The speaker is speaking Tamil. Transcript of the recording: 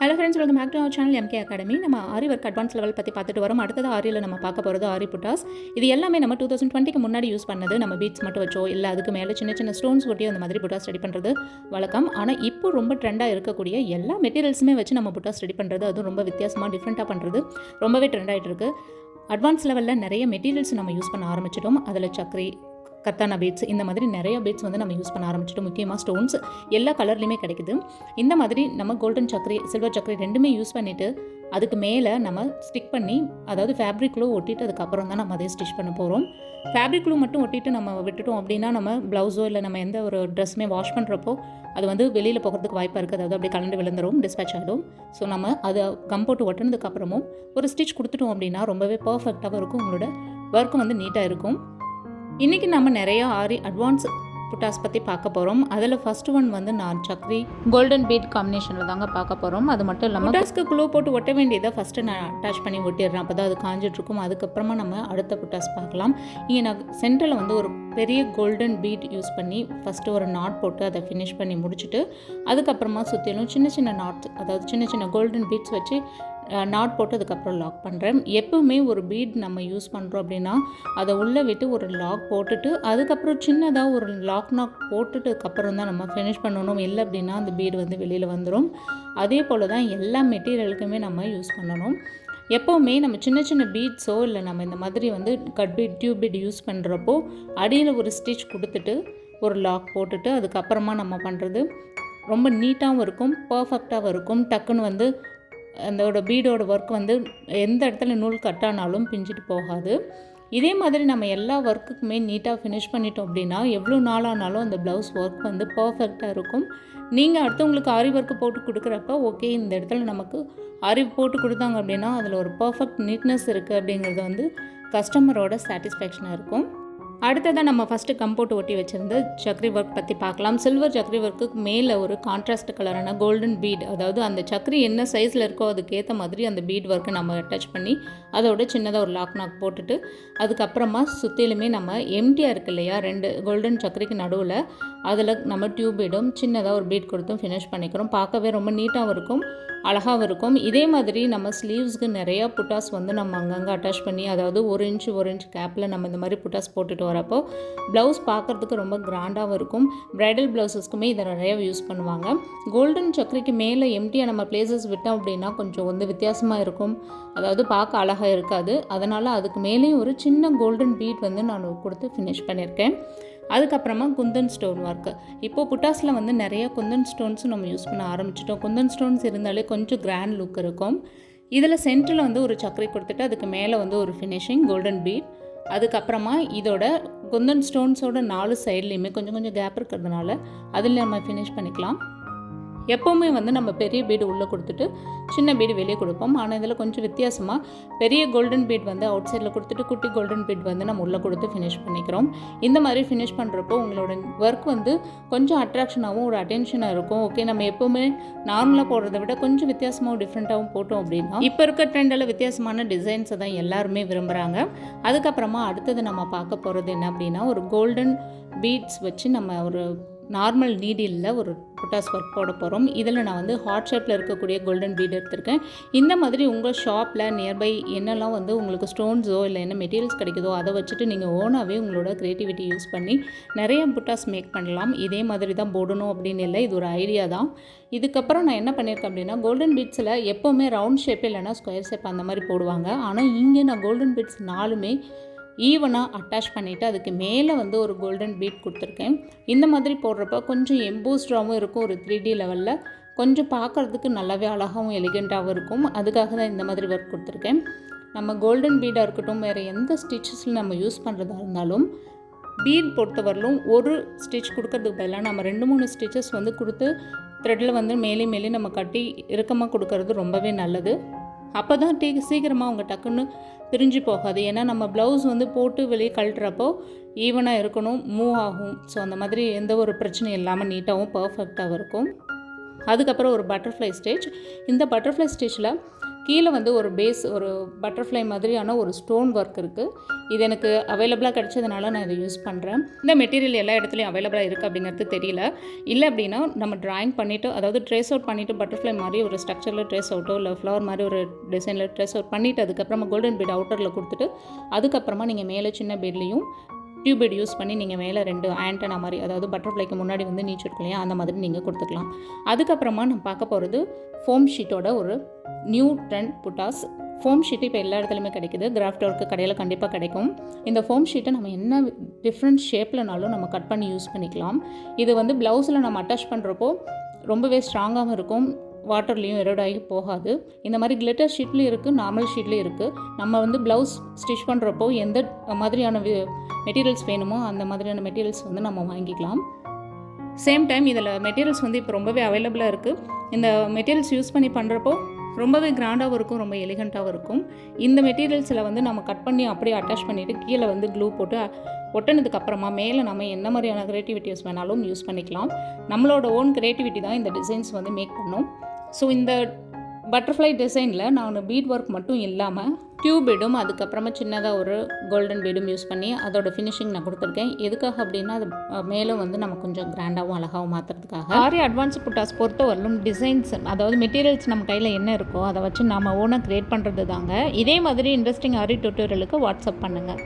Hello friends, welcome back to our channel MK academy. நம்ம ஆரி ஒர்க் அட்வான்ஸ் லெவல் பற்றி பார்த்துட்டு வரோம். அடுத்தது ஆரியில் நம்ம பார்க்க போகிறது ஆரி புட்டாஸ். இது எல்லாமே நம்ம 2020க்கு முன்னாடி யூஸ் பண்ணது. நம்ம பீட்ஸ் மட்டும் வச்சோ இல்லை அதுக்கு மேலே சின்ன சின்ன ஸ்டோன்ஸ் ஒட்டி அந்த மாதிரி புட்டாஸ் ரெடி பண்ணுறது வழக்கம். ஆனால் இப்போ ரொம்ப ட்ரெண்டாக இருக்கக்கூடிய எல்லா மெட்டீரியல்ஸுமே வச்சு நம்ம புட்டாஸ் ரெடி பண்ணுறது, அதுவும் ரொம்ப வித்தியாசமாக டிஃப்ரெண்ட்டாக பண்ணுறது ரொம்பவே ட்ரெண்ட் ஆகிட்டு இருக்குது. அட்வான்ஸ் லெவலில் நிறைய மெட்டீரியல்ஸ் நம்ம யூஸ் பண்ண ஆரம்பிச்சிட்டோம். அதில் சக்கரி, கத்தானா பீட்ஸ், இந்த மாதிரி நிறைய பீட்ஸ் வந்து நம்ம யூஸ் பண்ண ஆரம்பிச்சிட்டோம். முக்கியமாக ஸ்டோன்ஸ் எல்லா கலர்லையுமே கிடைக்குது. இந்த மாதிரி நம்ம கோல்டன் சக்கரி, சில்வர் சக்கரி ரெண்டுமே யூஸ் பண்ணிவிட்டு அதுக்கு மேலே நம்ம ஸ்டிக் பண்ணி, அதாவது ஃபேப்ரிக் க்ளூ ஒட்டிட்டு அதுக்கப்புறம் தான் நம்ம அதை ஸ்டிச் பண்ண போகிறோம். ஃபேப்ரிக் க்ளூ மட்டும் ஒட்டிட்டு நம்ம விட்டுட்டோம் அப்படின்னா நம்ம ப்ளவுஸோ இல்லை நம்ம எந்த ஒரு ட்ரெஸ்ஸுமே வாஷ் பண்ணுறப்போ அது வந்து வெளியில் போகிறதுக்கு வாய்ப்பாக இருக்குது. அதாவது அப்படியே கலந்து விழுந்துடும், டிஸ்பேச் ஆகிடும். ஸோ நம்ம அதை கம் போட்டு ஒட்டினதுக்கப்புறமும் ஒரு ஸ்டிச் கொடுத்துட்டோம் அப்படின்னா ரொம்பவே பர்ஃபெக்டாகவும் இருக்கும். உங்களோட ஒர்க்கும் வந்து நீட்டாக இருக்கும். இன்றைக்கி நம்ம நிறையா ஆரி அட்வான்ஸ் புட்டாஸ் பற்றி பார்க்க போகிறோம். அதில் ஃபஸ்ட்டு ஒன் வந்து நான் சக்கரி கோல்டன் பீட் காம்பினேஷனில் தாங்க பார்க்க போகிறோம். அது மட்டும் இல்லாமல் புட்டாஸ்க்கு க்ளூ போட்டு ஒட்ட வேண்டியதை ஃபஸ்ட்டு நான் அட்டாச் பண்ணி ஒட்டிடுறேன். அப்போ தான் அது காஞ்சிட்ருக்கும். அதுக்கப்புறமா நம்ம அடுத்த புட்டாஸ் பார்க்கலாம். இங்கே நான் சென்டரில் வந்து ஒரு பெரிய கோல்டன் பீட் யூஸ் பண்ணி ஃபஸ்ட்டு ஒரு நாட் போட்டு அதை ஃபினிஷ் பண்ணி முடிச்சுட்டு அதுக்கப்புறமா சுற்றிலும் சின்ன சின்ன நாட்ஸ், அதாவது சின்ன சின்ன கோல்டன் பீட்ஸ் வச்சு நாட் போட்டு அதுக்கப்புறம் லாக் பண்ணுறேன். எப்போவுமே ஒரு பீட் நம்ம யூஸ் பண்ணுறோம் அப்படின்னா அதை உள்ளே விட்டு ஒரு லாக் போட்டுட்டு அதுக்கப்புறம் சின்னதாக ஒரு நாக் போட்டுட்டுக்கப்புறம் தான் நம்ம ஃபினிஷ் பண்ணணும். இல்லை அப்படின்னா அந்த பீடு வந்து வெளியில் வந்துடும். அதே போல் தான் எல்லா மெட்டீரியலுக்குமே நம்ம யூஸ் பண்ணணும். எப்போவுமே நம்ம சின்ன சின்ன பீட்ஸோ இல்லை நம்ம இந்த மாதிரி வந்து cut beat, tube beat use பண்ணுறப்போ அடியில் ஒரு ஸ்டிச் கொடுத்துட்டு ஒரு லாக் போட்டுட்டு அதுக்கப்புறமா நம்ம பண்ணுறது ரொம்ப நீட்டாகவும் இருக்கும், பர்ஃபெக்டாகவும் இருக்கும். டக்குன்னு வந்து அதோட பீடோட ஒர்க் வந்து எந்த இடத்துல நூல் கட்டானாலும் பிஞ்சிட்டு போகாது. இதே மாதிரி நம்ம எல்லா ஒர்க்குக்குமே நீட்டாக ஃபினிஷ் பண்ணிட்டோம் அப்படின்னா எவ்வளோ நாளானாலும் அந்த ப்ளவுஸ் ஒர்க் வந்து பர்ஃபெக்டாக இருக்கும். நீங்கள் அடுத்தவங்களுக்கு ஆரி ஒர்க்கு போட்டு கொடுக்குறப்ப ஓகே, இந்த இடத்துல நமக்கு ஆரி போட்டு கொடுத்தாங்க அப்படின்னா அதில் ஒரு பர்ஃபெக்ட் நீட்னஸ் இருக்குது அப்படிங்கிறது வந்து கஸ்டமரோட சாட்டிஸ்ஃபேக்ஷனாக இருக்கும். அடுத்ததாக நம்ம ஃபஸ்ட்டு கம் போட்டு ஒட்டி வச்சுருந்து சக்கரி ஒர்க் பற்றி பார்க்கலாம். சில்வர் சக்கரி ஒர்க்குக்கு மேலே ஒரு கான்ட்ராஸ்ட் கலரான கோல்டன் பீட், அதாவது அந்த சக்கரி என்ன சைஸில் இருக்கோ அதுக்கேற்ற மாதிரி அந்த பீட் ஒர்க்கை நம்ம அட்டாச் பண்ணி அதோட சின்னதாக ஒரு நாக் போட்டுட்டு அதுக்கப்புறமா சுற்றிலுமே நம்ம எம்டியாக இருக்கு இல்லையா, 2 கோல்டன் சக்கரிக்கு நடுவில் அதில் நம்ம டியூப் பீடும் சின்னதாக ஒரு பீட் கொடுத்தும் ஃபினிஷ் பண்ணிக்கிறோம். பார்க்கவே ரொம்ப நீட்டாகவும் இருக்கும், அழகாகவும் இருக்கும். இதே மாதிரி நம்ம ஸ்லீவ்ஸ்க்கு நிறையா புட்டாஸ் வந்து நம்ம அங்கங்கே அட்டாச் பண்ணி, அதாவது 1 இன்ச் கேப்பில் நம்ம இந்த மாதிரி புட்டாஸ் போட்டுட்டு வரப்போ ப்ளவுஸ் பார்க்குறதுக்கு ரொம்ப கிராண்டாகவும் இருக்கும். ப்ரைடல் ப்ளவுஸஸ்க்குமே இதை நிறையா யூஸ் பண்ணுவாங்க. கோல்டன் சக்கரிக்கு மேலே எம்டியாக நம்ம பிளேசஸ் விட்டோம் அப்படின்னா கொஞ்சம் வந்து வித்தியாசமாக இருக்கும், அதாவது பார்க்க அழகாக இருக்காது. அதனால் அதுக்கு மேலேயும் ஒரு சின்ன கோல்டன் பீட் வந்து நான் கொடுத்து ஃபினிஷ் பண்ணியிருக்கேன். அதுக்கப்புறமா குந்தன் ஸ்டோன் ஒர்க்கு. இப்போது புட்டாஸில் வந்து நிறைய குந்தன் ஸ்டோன்ஸும் நம்ம யூஸ் பண்ண ஆரம்பிச்சிட்டோம். குந்தன் ஸ்டோன்ஸ் இருந்தாலே கொஞ்சம் கிராண்ட் லுக் இருக்கும். இதில் சென்டரில் வந்து ஒரு சக்கரை கொடுத்துட்டு அதுக்கு மேலே வந்து ஒரு ஃபினிஷிங் கோல்டன் பீட். அதுக்கப்புறமா இதோட குந்தன் ஸ்டோன்ஸோட 4 சைட்லேயுமே கொஞ்சம் கொஞ்சம் கேப் இருக்கிறதுனால அதில் நம்ம ஃபினிஷ் பண்ணிக்கலாம். எப்போவுமே வந்து நம்ம பெரிய பீடு உள்ளே கொடுத்துட்டு சின்ன பீடு வெளியே கொடுப்போம். ஆனால் இதில் கொஞ்சம் வித்தியாசமாக பெரிய கோல்டன் பீட் வந்து அவுட் சைடில் கொடுத்துட்டு குட்டி கோல்டன் பீட் வந்து நம்ம உள்ளே கொடுத்து ஃபினிஷ் பண்ணிக்கிறோம். இந்த மாதிரி ஃபினிஷ் பண்ணுறப்போ உங்களோட ஒர்க் வந்து கொஞ்சம் அட்ராக்ஷனாகவும் ஒரு அட்டென்ஷனாக இருக்கும். ஓகே, நம்ம எப்போவுமே நார்மலாக போடுறத விட கொஞ்சம் வித்தியாசமாகவும் டிஃப்ரெண்ட்டாகவும் போட்டோம் அப்படின்னா இப்போ இருக்க ட்ரெண்டில் வித்தியாசமான டிசைன்ஸை தான் எல்லாருமே விரும்புகிறாங்க. அதுக்கப்புறமா அடுத்தது நம்ம பார்க்க போகிறது என்ன அப்படின்னா, ஒரு கோல்டன் பீட்ஸ் வச்சு நம்ம ஒரு நார்மல் நீடிலில் ஒரு புட்டாஸ் ஒர்க் போட போகிறோம். இதில் நான் வந்து ஹார்ட் ஷேப்பில் இருக்கக்கூடிய கோல்டன் பீட் எடுத்திருக்கேன். இந்த மாதிரி உங்கள் ஷாப்பில் நியர்பை என்னெல்லாம் வந்து உங்களுக்கு ஸ்டோன்ஸோ இல்லை என்ன மெட்டீரியல்ஸ் கிடைக்குதோ அதை வச்சுட்டு நீங்கள் ஓனாகவே உங்களோட க்ரியேட்டிவிட்டி யூஸ் பண்ணி நிறைய புட்டாஸ் மேக் பண்ணலாம். இதே மாதிரி தான் போடணும் அப்படின்னு இல்லை, இது ஒரு ஐடியா தான். இதுக்கப்புறம் நான் என்ன பண்ணியிருக்கேன் அப்படின்னா, கோல்டன் பீட்ஸில் எப்போவுமே ரவுண்ட் ஷேப் இல்லைனா ஸ்கொயர் ஷேப் அந்த மாதிரி போடுவாங்க. ஆனால் இங்கே நான் கோல்டன் பீட்ஸ் 4மே ஈவனாக அட்டாச் பண்ணிவிட்டு அதுக்கு மேலே வந்து ஒரு கோல்டன் பீட் கொடுத்துருக்கேன். இந்த மாதிரி போடுறப்ப கொஞ்சம் எம்போஸ்டாகவும் இருக்கும், ஒரு 3D லெவலில் கொஞ்சம் பார்க்குறதுக்கு நல்லாவே அழகாகவும் எலிகெண்ட்டாகவும் இருக்கும். அதுக்காக தான் இந்த மாதிரி ஒர்க் கொடுத்துருக்கேன். நம்ம கோல்டன் பீடாக இருக்கட்டும், வேறு எந்த ஸ்டிச்சஸில் நம்ம யூஸ் பண்ணுறதா இருந்தாலும் பீட் பொறுத்தவரையிலும் ஒரு ஸ்டிச் கொடுக்கறதுக்கு பதிலாக நம்ம 2-3 ஸ்டிச்சஸ் வந்து கொடுத்து த்ரெட்டில் வந்து மேலே நம்ம கட்டி இறுக்கமாக கொடுக்கறது ரொம்பவே நல்லது. அப்போ தான் சீக்கிரமாக அவங்க டக்குன்னு பிரிஞ்சு போகாது. ஏன்னா நம்ம ப்ளவுஸ் வந்து போட்டு வெளியே கழட்டுறப்போ ஈவனாக இருக்கணும், மூவ் ஆகும். ஸோ அந்த மாதிரி எந்த ஒரு பிரச்சனையும் இல்லாமல் நீட்டாகவும் பர்ஃபெக்டாகவும் இருக்கும். அதுக்கப்புறம் ஒரு பட்டர்ஃப்ளை ஸ்டிச். இந்த பட்டர்ஃப்ளை ஸ்டிச்சில் கீழே வந்து ஒரு பேஸ் ஒரு பட்டர்ஃப்ளை மாதிரியான ஒரு ஸ்டோன் ஒர்க் இருக்குது. இது எனக்கு அவைலபிளாக கிடச்சதுனால நான் இதை யூஸ் பண்ணுறேன். இந்த மெட்டீரியல் எல்லா இடத்துலையும் அவைலபிளாக இருக்குது அப்படிங்கிறது தெரியல. இல்லை அப்படின்னா நம்ம ட்ராயிங் பண்ணிவிட்டு, அதாவது ட்ரேஸ் அவுட் பண்ணிவிட்டு பட்டர்ஃப்ளை மாதிரி ஒரு ஸ்ட்ரக்சரில் ட்ரேஸ் அவுட்டோ இல்லை ஃப்ளவர் மாதிரி ஒரு டிசைனில் ட்ரேஸ் அவுட் பண்ணிவிட்டு அதுக்கப்புறமா கோல்டன் பீட் அவுட்டரில் கொடுத்துட்டு அதுக்கப்புறமா நீங்கள் மேலே சின்ன பீட்லேயும் டியூப் பீட் யூஸ் பண்ணி நீங்கள் மேலே 2 ஆண்டனா மாதிரி, அதாவது பட்டர்ஃப்ளைக்கு முன்னாடி வந்து நீச்சு இருக்கும் இல்லையா, அந்த மாதிரி நீங்கள் கொடுத்துக்கலாம். அதுக்கப்புறமா நம்ம பார்க்க போகிறது ஃபோம் ஷீட்டோட ஒரு நியூ ட்ரெண்ட் புட்டாஸ். ஃபோம் ஷீட்டு இப்போ எல்லா இடத்துலையுமே கிடைக்குது. கிராஃப்ட் ஒர்க்கு கடையில் கண்டிப்பாக கிடைக்கும். இந்த ஃபோம் ஷீட்டை நம்ம என்ன டிஃப்ரெண்ட் ஷேப்லனாலும் நம்ம கட் பண்ணி யூஸ் பண்ணிக்கலாம். இது வந்து ப்ளவுஸில் நம்ம அட்டாச் பண்ணுறப்போ ரொம்பவே ஸ்ட்ராங்காகவும் இருக்கும், வாட்டர்லேயும் எரோட் ஆகி போகாது. இந்த மாதிரி கிளிட்டர் ஷீட்லேயும் இருக்குது, நார்மல் ஷீட்லேயும் இருக்குது. நம்ம வந்து ப்ளவுஸ் ஸ்டிச் பண்ணுறப்போ எந்த மாதிரியான மெட்டீரியல்ஸ் வேணுமோ அந்த மாதிரியான மெட்டீரியல்ஸ் வந்து நம்ம வாங்கிக்கலாம். சேம் டைம் இதில் மெட்டீரியல்ஸ் வந்து இப்போ ரொம்பவே அவைலபிளாக இருக்குது. இந்த மெட்டீரியல்ஸ் யூஸ் பண்ணி பண்ணுறப்போ ரொம்பவே கிராண்டாகவும் இருக்கும், ரொம்ப எலிகண்ட்டாகவும் இருக்கும். இந்த மெட்டீரியல்ஸில் வந்து நம்ம கட் பண்ணி அப்படியே அட்டாச் பண்ணிவிட்டு கீழே வந்து க்ளூ போட்டு ஒட்டினதுக்கப்புறமா மேலே நம்ம என்ன மாதிரியான க்ரியேட்டிவிட்டிஸ் வேணாலும் யூஸ் பண்ணிக்கலாம். நம்மளோட ஓன் க்ரியேட்டிவிட்டி தான் இந்த டிசைன்ஸ் வந்து மேக் பண்ணோம். ஸோ இந்த பட்டர்ஃப்ளை டிசைனில் நான் பீட் ஒர்க் மட்டும் இல்லாமல் டியூப் பீடும் அதுக்கப்புறமா சின்னதாக ஒரு கோல்டன் பீடும் யூஸ் பண்ணி அதோட ஃபினிஷிங் நான் கொடுத்துருக்கேன். எதுக்காக அப்படின்னா அது மேலும் வந்து நம்ம கொஞ்சம் கிராண்டாகவும் அழகாகவும் மாற்றுறதுக்காக. ஆரி அட்வான்ஸ் புட்டாஸ் பொறுத்த வரலும் டிசைன்ஸ், அதாவது மெட்டீரியல்ஸ் நம்ம கையில் என்ன இருக்கோ அதை வச்சு நம்ம ஓனாக க்ரியேட் பண்ணுறது தாங்க. இதே மாதிரி இன்ட்ரெஸ்டிங் ஆரி டியூட்டோரியலுக்கு வாட்ஸ்அப் பண்ணுங்கள்.